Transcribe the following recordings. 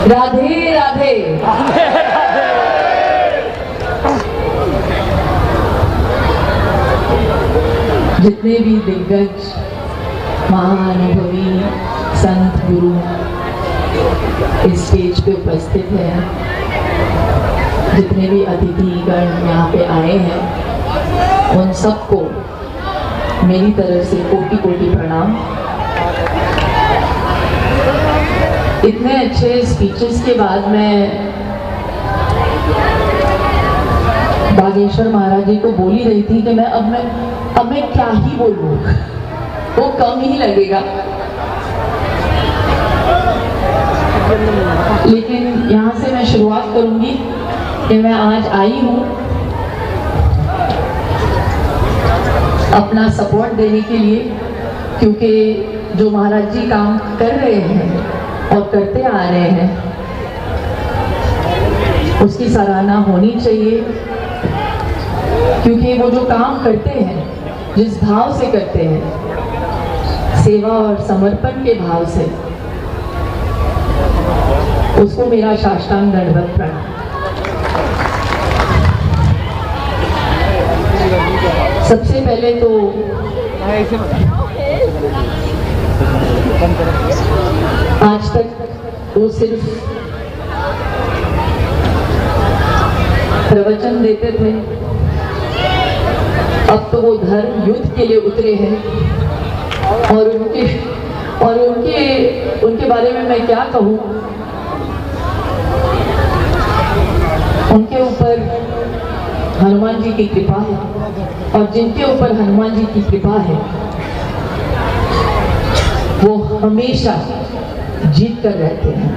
राधे राधे। जितने भी दिग्गज महाअनुभवी संत गुरु इस स्टेज पे उपस्थित हैं, जितने भी अतिथिगण यहाँ पे आए हैं, उन सबको मेरी तरफ से कोटि कोटि प्रणाम। इतने अच्छे स्पीचेस के बाद मैं बागेश्वर महाराज जी को बोल ही रही थी कि अब मैं क्या ही बोलूं, वो कम ही लगेगा। लेकिन यहाँ से मैं शुरुआत करूंगी कि मैं आज आई हूँ अपना सपोर्ट देने के लिए, क्योंकि जो महाराज जी काम कर रहे हैं और करते आ रहे हैं उसकी सराहना होनी चाहिए। क्योंकि वो जो काम करते हैं, जिस भाव से करते हैं, सेवा और समर्पण के भाव से, उसको मेरा साष्टांग दंडवत प्रणाम। सबसे पहले तो आज तक वो सिर्फ प्रवचन देते थे, अब तो वो धर्म युद्ध के लिए उतरे हैं। और उनके बारे में मैं क्या कहूँ, उनके ऊपर हनुमान जी की कृपा है, और जिनके ऊपर हनुमान जी की कृपा है वो हमेशा जीत कर रहते हैं।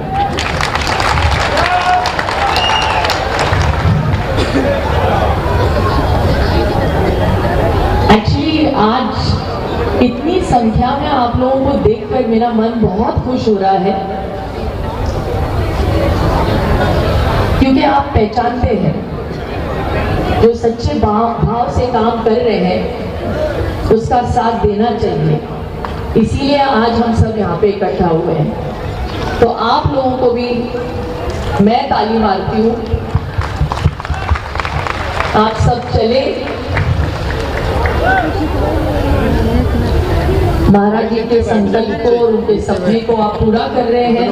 एक्चुअली आज इतनी संख्या में आप लोगों को देखकर मेरा मन बहुत खुश हो रहा है, क्योंकि आप पहचानते हैं जो सच्चे भाव से काम कर रहे हैं उसका साथ देना चाहिए। इसीलिए आज हम सब यहाँ पे इकट्ठा हुए हैं। तो आप लोगों को भी मैं ताली मारती हूँ। आप सब चले, महाराज जी के संकल्प को और उनके सपने को आप पूरा कर रहे हैं,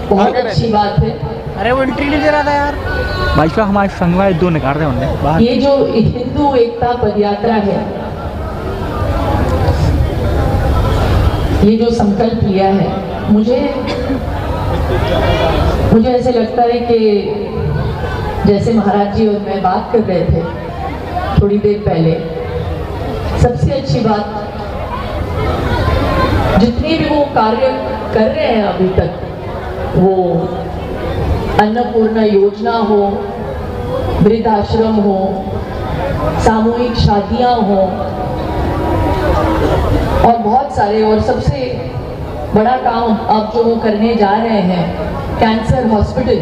बहुत अच्छी बात है। अरे वो एंट्री नहीं दे रहा था यार। भाजपा हमारे संगवारी दो निकाल रहे होंगे। ये जो हिंदू एकता पदयात्रा है, ये जो संकल्प लिया है, मुझे ऐसे लगता है कि जैसे महाराज जी और मैं बात कर रहे थे थोड़ी देर पहले, सबसे अच्छी बात, जितने भी वो कार्य कर रहे हैं अभी तक, वो अन्नपूर्णा योजना हो, वृद्धाश्रम हो, सामूहिक शादियां हो, और बहुत सारे, और सबसे बड़ा काम अब जो वो करने जा रहे हैं, कैंसर हॉस्पिटल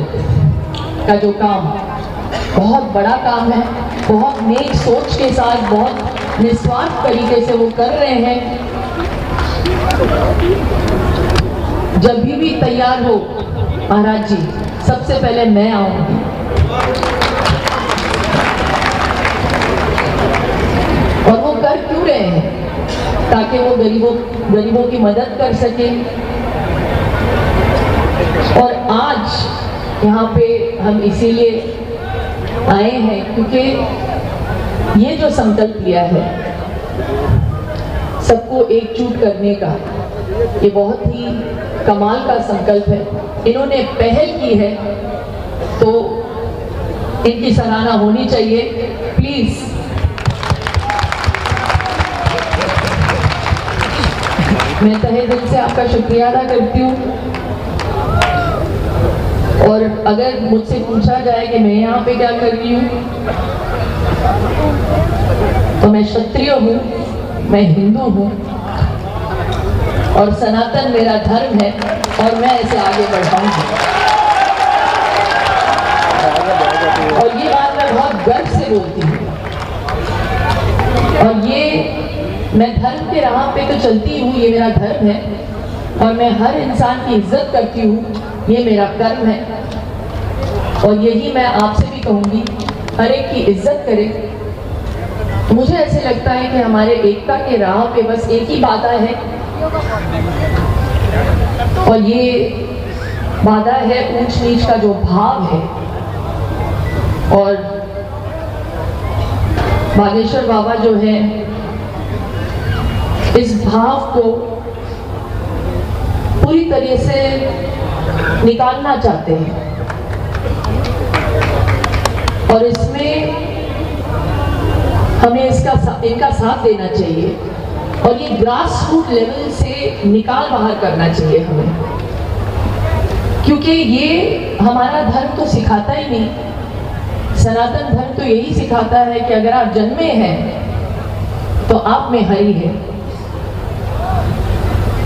का जो काम, बहुत बड़ा काम है, बहुत नेक सोच के साथ, बहुत निस्वार्थ तरीके से वो कर रहे हैं। जब भी तैयार हो महाराज जी, सबसे पहले मैं आऊंगी। और वो कर क्यों रहे हैं? ताकि वो गरीबों की मदद कर सके। और आज यहाँ पे हम इसीलिए आए हैं क्योंकि ये जो संकल्प लिया है सबको एकजुट करने का, ये बहुत ही कमाल का संकल्प है। इन्होंने पहल की है तो इनकी सराहना होनी चाहिए। प्लीज मैं तहे दिल से आपका शुक्रिया अदा करती हूँ। और अगर मुझसे पूछा जाए कि मैं यहाँ पे क्या कर रही हूँ, तो मैं क्षत्रिय हूँ, मैं हिंदू हूँ, और सनातन मेरा धर्म है, और मैं इसे आगे बढ़ाऊंगी। और ये बात मैं बहुत गर्व से बोलती हूँ। और ये मैं धर्म के राह पे तो चलती हूँ, ये मेरा धर्म है, और मैं हर इंसान की इज्जत करती हूँ। ये मेरा कर्म है और यही मैं आपसे भी कहूँगी, हर एक की इज्जत करें। मुझे ऐसे लगता है कि हमारे एकता के राह पे बस एक ही बाधा है और ये बाधा है ऊंच नीच का जो भाव है। और बागेश्वर बाबा जो है इस भाव को पूरी तरह से निकालना चाहते हैं और इसमें हमें इनका साथ देना चाहिए और ये ग्रास रूट लेवल से निकाल बाहर करना चाहिए हमें, क्योंकि ये हमारा धर्म तो सिखाता ही नहीं। सनातन धर्म तो यही सिखाता है कि अगर आप जन्मे हैं तो आप में हरि है,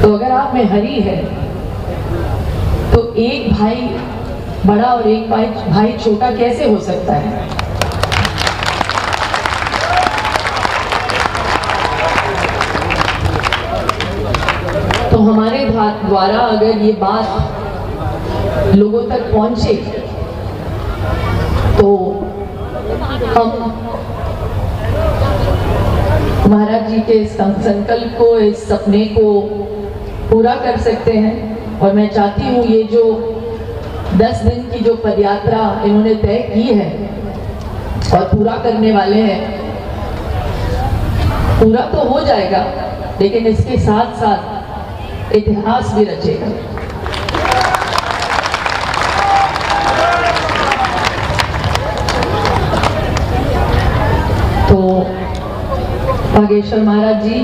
तो अगर आप में हरि है तो एक भाई बड़ा और एक भाई छोटा कैसे हो सकता है। तो हमारे द्वारा अगर ये बात लोगों तक पहुंचे तो हम महाराज जी के इस संकल्प को, इस सपने को पूरा कर सकते हैं। और मैं चाहती हूँ ये जो 10 दिन की जो पदयात्रा इन्होंने तय की है और पूरा करने वाले हैं, पूरा तो हो जाएगा लेकिन इसके साथ साथ इतिहास भी रचेगा। तो बागेश्वर महाराज जी,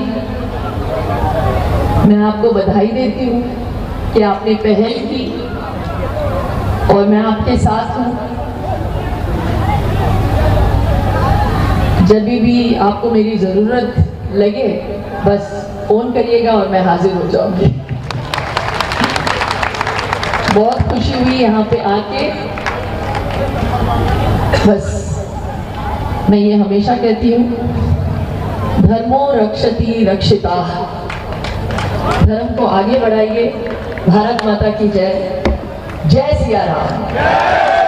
मैं आपको बधाई देती हूँ कि आपने पहल की और मैं आपके साथ हूँ। जब भी आपको मेरी ज़रूरत लगे बस फ़ोन करिएगा और मैं हाजिर हो जाऊंगी। बहुत खुशी हुई यहाँ पे आके। बस मैं ये हमेशा कहती हूँ, धर्मो रक्षति रक्षिता। धर्म को आगे बढ़ाइए। भारत माता की जय। जय सिया राम।